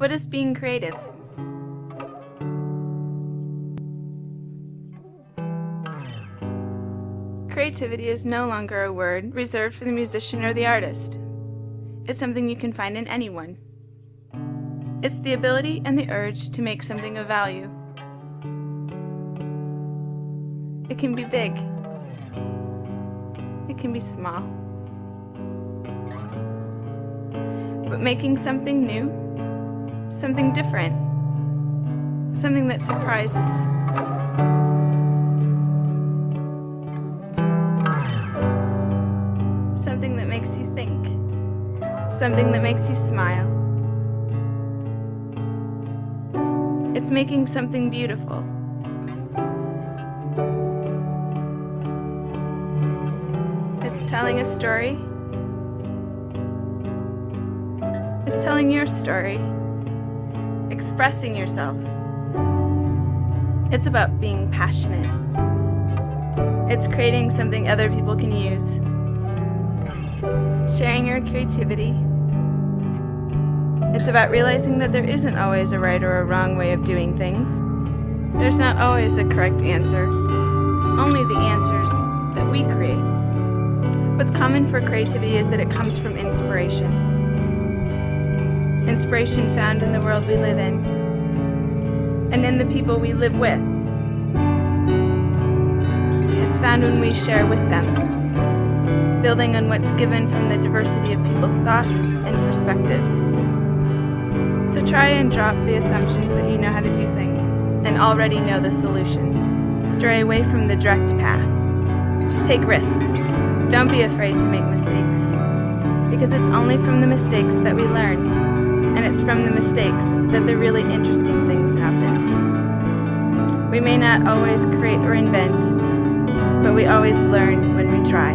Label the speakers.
Speaker 1: What is being creative? Creativity is no longer a word reserved for the musician or the artist. It's something you can find in anyone. It's the ability and the urge to make something of value. It can be big. It can be small. But making something new, something different, something that surprises. Something that makes you think. Something that makes you smile. It's making something beautiful. It's telling a story. It's telling your story. Expressing yourself. It's about being passionate. It's creating something other people can use. Sharing your creativity. It's about realizing that there isn't always a right or a wrong way of doing things. There's not always a correct answer, only the answers that we create. What's common for creativity is that it comes from inspiration. Inspiration found in the world we live in, and in the people we live with. It's found when we share with them, building on what's given from the diversity of people's thoughts and perspectives. So try and drop the assumptions that you know how to do things and already know the solution. Stray away from the direct path. Take risks. Don't be afraid to make mistakes, because it's only from the mistakes that we learn. And it's from the mistakes that the really interesting things happen. We may not always create or invent, but we always learn when we try.